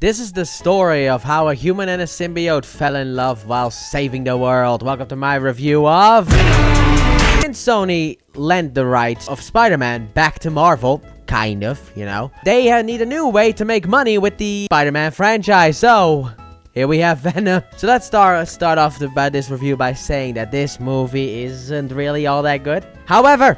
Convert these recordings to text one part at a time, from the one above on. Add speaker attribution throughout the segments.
Speaker 1: This is the story of how a human and a symbiote fell in love while saving the world. Welcome to my review of... Since Sony lent the rights of Spider-Man back to Marvel, kind of, you know, they need a new way to make money with the Spider-Man franchise, so... Here we have Venom. So let's start off this review by saying that this movie isn't really all that good. However,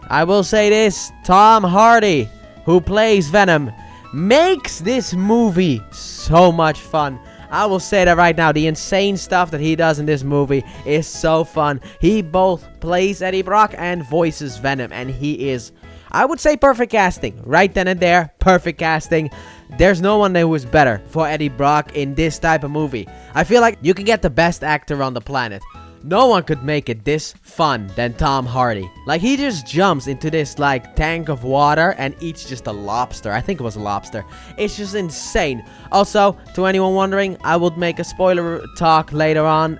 Speaker 1: I will say this, Tom Hardy, who plays Venom, makes this movie so much fun. I will say that right now, the insane stuff that he does in this movie is so fun. He both plays Eddie Brock and voices Venom, and he is, I would say, perfect casting. Right then and there, perfect casting. There's no one who is better for Eddie Brock in this type of movie. I feel like you can get the best actor on the planet. No one could make it this fun than Tom Hardy. Like, he just jumps into this, like, tank of water and eats just a lobster. I think it was a lobster. It's just insane. Also, to anyone wondering, I will make a spoiler talk later on,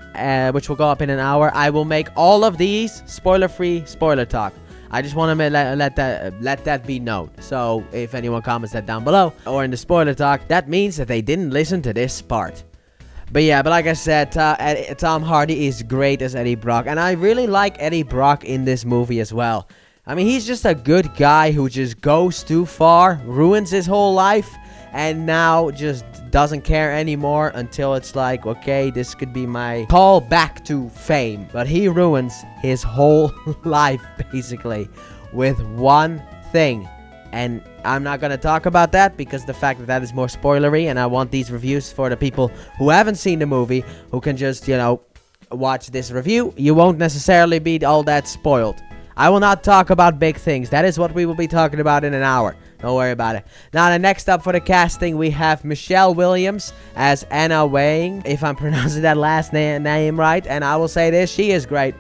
Speaker 1: which will go up in an hour. I will make all of these spoiler-free spoiler talk. I just want to let that be known. So, if anyone comments that down below, or in the spoiler talk, that means that they didn't listen to this part. But yeah, but like I said, Tom Hardy is great as Eddie Brock, and I really like Eddie Brock in this movie as well. I mean, he's just a good guy who just goes too far, ruins his whole life, and now just doesn't care anymore until it's like, okay, this could be my call back to fame. But he ruins his whole life, basically, with one thing. And I'm not going to talk about that because the fact that that is more spoilery, and I want these reviews for the people who haven't seen the movie, who can just, you know, watch this review. You won't necessarily be all that spoiled. I will not talk about big things. That is what we will be talking about in an hour. Don't worry about it. Now, the next up for the casting, we have Michelle Williams as Anna Wang, if I'm pronouncing that last name right. And I will say this, she is great.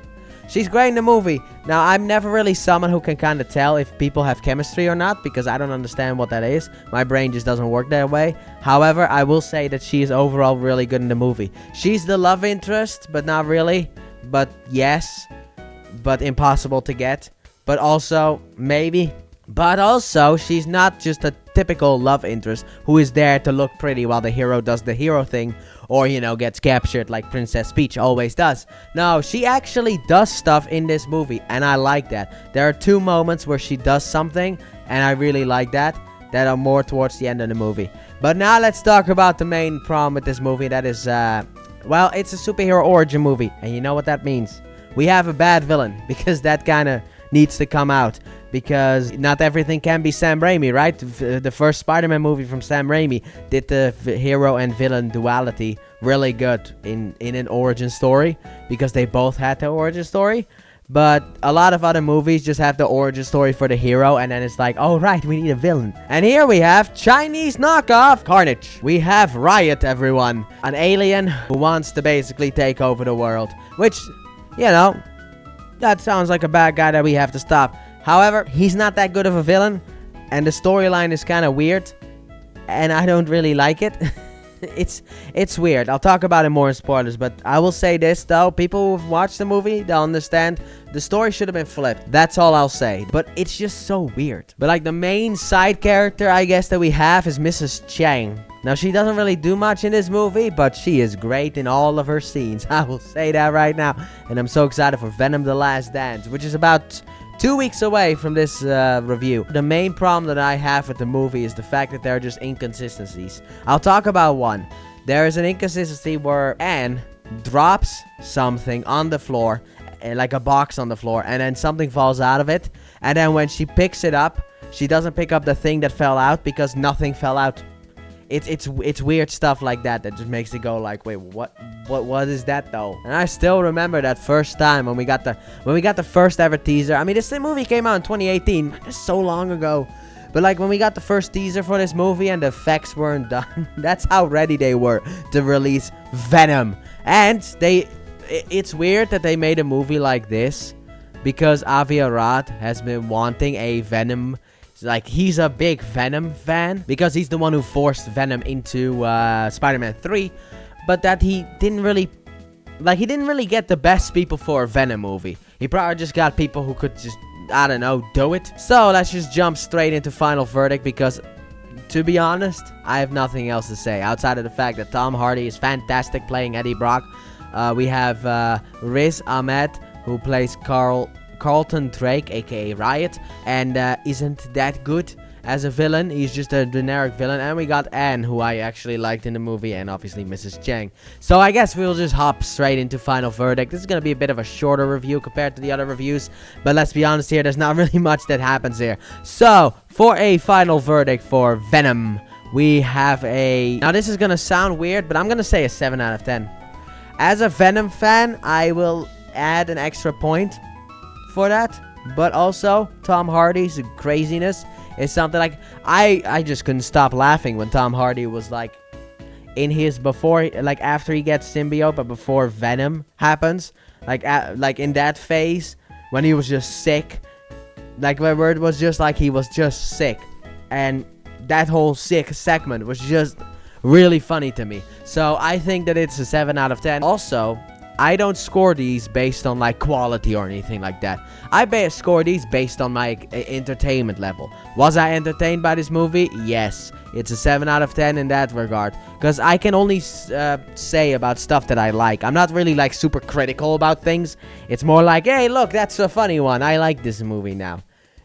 Speaker 1: She's great in the movie. Now, I'm never really someone who can kind of tell if people have chemistry or not, because I don't understand what that is. My brain just doesn't work that way. However, I will say that she is overall really good in the movie. She's the love interest, but not really. But yes, but impossible to get. But also, maybe. But also, she's not just a typical love interest who is there to look pretty while the hero does the hero thing, or, you know, gets captured like Princess Peach always does. No, she actually does stuff in this movie, and I like that. There are two moments where she does something, and I really like that are more towards the end of the movie. But now let's talk about the main problem with this movie. That is, well, it's a superhero origin movie, and you know what that means. We have a bad villain, because that kind of needs to come out. Because not everything can be Sam Raimi, right? The first Spider-Man movie from Sam Raimi did the hero and villain duality really good in an origin story, because they both had the origin story. But a lot of other movies just have the origin story for the hero, and then it's like, oh right, we need a villain. And here we have Chinese knockoff Carnage. We have Riot, everyone. An alien who wants to basically take over the world. Which, you know, that sounds like a bad guy that we have to stop. However, he's not that good of a villain, and the storyline is kind of weird, and I don't really like it. It's weird. I'll talk about it more in spoilers, but I will say this, though. People who've watched the movie, they'll understand the story should have been flipped. That's all I'll say. But it's just so weird. But, like, the main side character, I guess, that we have is Mrs. Chang. Now, she doesn't really do much in this movie, but she is great in all of her scenes. I will say that right now. And I'm so excited for Venom: The Last Dance, which is about 2 weeks away from this review. The main problem that I have with the movie is the fact that there are just inconsistencies. I'll talk about one. There is an inconsistency where Anne drops something on the floor, like a box on the floor, and then something falls out of it. And then when she picks it up, she doesn't pick up the thing that fell out because nothing fell out. It's weird stuff like that just makes it go like, wait, what is that though? And I still remember that first time when we got the first ever teaser. I mean, this movie came out in 2018. That's so long ago. But like when we got the first teaser for this movie and the effects weren't done, that's how ready they were to release Venom. And it's weird that they made a movie like this, because Avi Arad has been wanting a Venom. Like, he's a big Venom fan, because he's the one who forced Venom into Spider-Man 3. But that he didn't really get the best people for a Venom movie. He probably just got people who could just, I don't know, do it. So let's just jump straight into final verdict, because to be honest, I have nothing else to say outside of the fact that Tom Hardy is fantastic playing Eddie Brock. We have Riz Ahmed, who plays Carlton Drake, aka Riot, and isn't that good as a villain. He's just a generic villain. And we got Anne, who I actually liked in the movie, and obviously Mrs. Chang. So I guess we'll just hop straight into final verdict. This is going to be a bit of a shorter review compared to the other reviews, but let's be honest here, there's not really much that happens here. So for a final verdict for Venom, we have a... Now this is going to sound weird, but I'm going to say a 7 out of 10. As a Venom fan, I will add an extra point for that. But also, Tom Hardy's craziness is something like... I just couldn't stop laughing when Tom Hardy was like... in his before... like after he gets symbiote, but before Venom happens. Like in that phase, when he was just sick. Like where it was just like he was just sick. And that whole sick segment was just really funny to me. So I think that it's a 7 out of 10. Also, I don't score these based on like quality or anything like that. I score these based on my entertainment level. Was I entertained by this movie? Yes. It's a 7 out of 10 in that regard. Because I can only say about stuff that I like. I'm not really like super critical about things. It's more like, hey, look, that's a funny one. I like this movie now.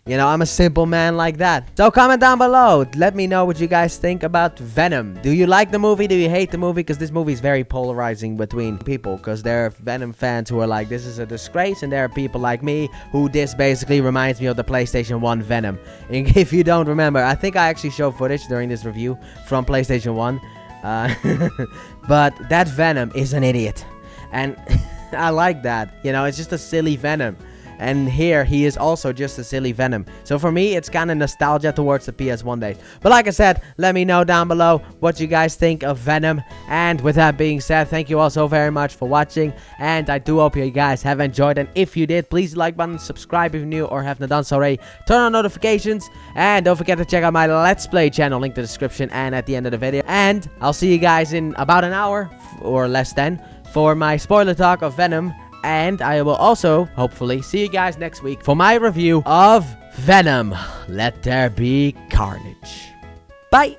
Speaker 1: You know, I'm a simple man like that. So comment down below. Let me know what you guys think about Venom. Do you like the movie? Do you hate the movie? Because this movie is very polarizing between people. Because there are Venom fans who are like, this is a disgrace. And there are people like me who this basically reminds me of the PlayStation 1 Venom. And if you don't remember, I think I actually showed footage during this review from PlayStation 1. But that Venom is an idiot. And I like that. You know, it's just a silly Venom. And here, he is also just a silly Venom. So for me, it's kind of nostalgia towards the PS1 days. But like I said, let me know down below what you guys think of Venom. And with that being said, thank you all so very much for watching. And I do hope you guys have enjoyed. And if you did, please like button, subscribe if you're new or have not done so already. Turn on notifications. And don't forget to check out my Let's Play channel. Link in the description and at the end of the video. And I'll see you guys in about an hour or less than for my spoiler talk of Venom. And I will also, hopefully, see you guys next week for my review of Venom. Let there be carnage. Bye!